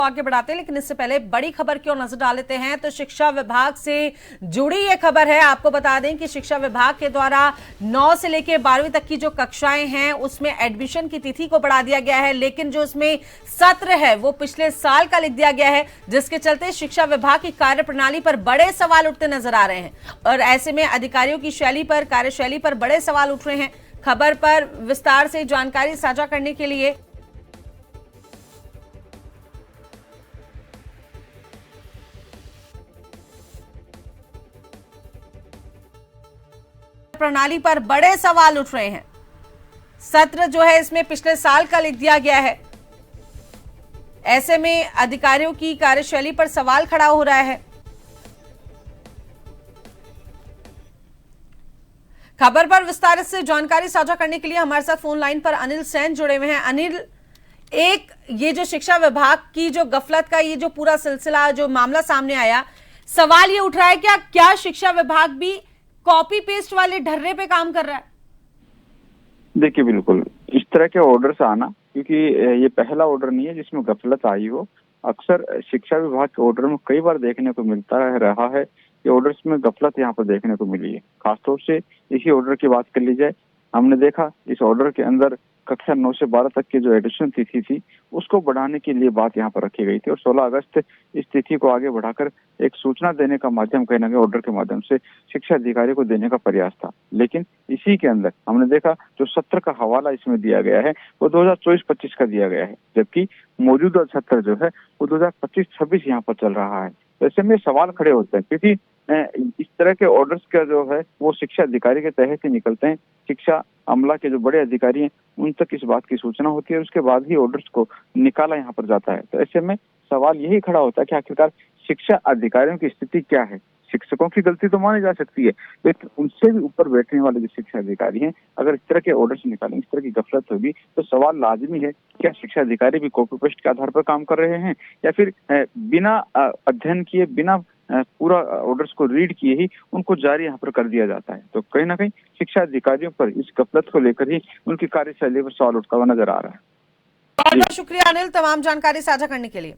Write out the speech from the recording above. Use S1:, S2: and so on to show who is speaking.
S1: आगे बढ़ाते हैं, लेकिन इससे पहले बड़ी खबर की ओर नजर डाल लेते हैं। तो शिक्षा विभाग से जुड़ी ये खबर है। आपको बता दें कि शिक्षा विभाग के द्वारा 9 से लेकर 12वीं तक की जो कक्षाएं हैं उसमें एडमिशन की तिथि को बढ़ा दिया गया है, लेकिन जो उसमें सत्र है वो पिछले साल का लिख दिया गया है, जिसके चलते शिक्षा विभाग की कार्यप्रणाली पर बड़े सवाल उठते नजर आ रहे हैं। और ऐसे में अधिकारियों की कार्यशैली पर बड़े सवाल उठ रहे हैं। खबर पर विस्तार से जानकारी साझा करने के लिए प्रणाली पर बड़े सवाल उठ रहे हैं। सत्र जो है इसमें पिछले साल का लिख दिया गया है। ऐसे में अधिकारियों की कार्यशैली पर सवाल खड़ा हो रहा है। खबर पर विस्तार से जानकारी साझा करने के लिए हमारे साथ फोन लाइन पर अनिल सैन जुड़े हुए हैं। अनिल, ये जो शिक्षा विभाग की जो गफलत का ये जो पूरा सिलसिला जो मामला सामने आया, सवाल ये उठ रहा है क्या शिक्षा विभाग भी कॉपी पेस्ट वाले ढर्रे पे काम कर रहा है?
S2: देखिए, बिल्कुल इस तरह के ऑर्डर्स आना, क्योंकि ये पहला ऑर्डर नहीं है जिसमें गफलत आई हो। अक्सर शिक्षा विभाग के ऑर्डर में कई बार देखने को मिलता रहा है कि ऑर्डर्स में गफलत यहाँ पर देखने को मिली है। खासतौर से इसी ऑर्डर की बात कर ली जाए, हमने देखा इस ऑर्डर के अंदर कक्षा 9 से 12 तक की जो एडमिशन तिथि थी उसको बढ़ाने के लिए बात यहाँ पर रखी गई थी, और 16 अगस्त इस तिथि को आगे बढ़ाकर एक सूचना देने का माध्यम कहीं ना कहीं ऑर्डर के माध्यम से शिक्षा अधिकारी को देने का प्रयास था। लेकिन इसी के अंदर हमने देखा जो सत्र का हवाला इसमें दिया गया है वो 2024-25 का दिया गया है, जबकि मौजूदा सत्र जो है वो 2025-26 यहाँ पर चल रहा है। तो ऐसे में सवाल खड़े होते हैं, क्योंकि इस तरह के ऑर्डर्स का जो है वो शिक्षा अधिकारी के तहत ही निकलते हैं। शिक्षा अमला के जो बड़े अधिकारी हैं उन तक इस बात की सूचना होती है, और उसके बाद ही ऑर्डर्स को निकाला यहाँ पर जाता है। तो ऐसे में सवाल यही खड़ा होता है कि आखिरकार शिक्षा अधिकारियों की स्थिति क्या है। शिक्षकों की गलती तो मानी जा सकती है, लेकिन उनसे भी ऊपर बैठने वाले जो शिक्षा अधिकारी हैं अगर इस तरह के ऑर्डर्स निकालें, इस तरह की गफलत होगी, तो सवाल लाजमी है क्या शिक्षा अधिकारी भी कॉपी पेस्ट के आधार पर काम कर रहे हैं, या फिर बिना अध्ययन किए, बिना पूरा ऑर्डर्स को रीड किए ही उनको जारी यहाँ पर कर दिया जाता है। तो कहीं ना कहीं शिक्षा अधिकारियों पर इस गफलत को लेकर ही उनकी कार्यशैली पर सवाल उठता हुआ नजर आ रहा है।
S1: बहुत बहुत शुक्रिया अनिल, तमाम जानकारी साझा करने के लिए।